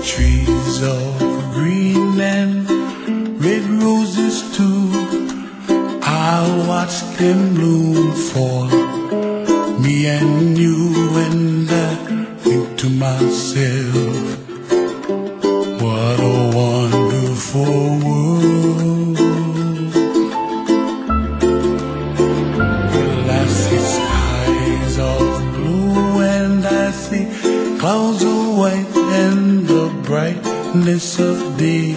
Trees of green and red roses too, I watched them bloom for me and you, and I think to myself, what a wonderful world. Well, I see skies of blue and I see clouds of white and the brightness of day.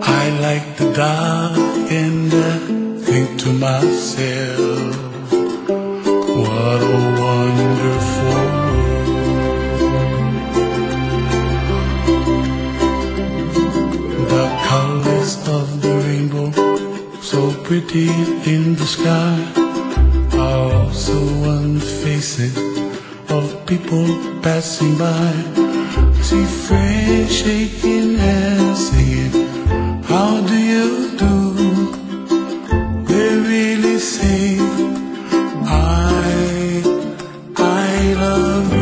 I like the dark and I think to myself, what a wonderful world. The colors of the rainbow, so pretty in the sky, are also on the faces of people passing by. See friends shaking hands, saying, how do you do? They really say, I love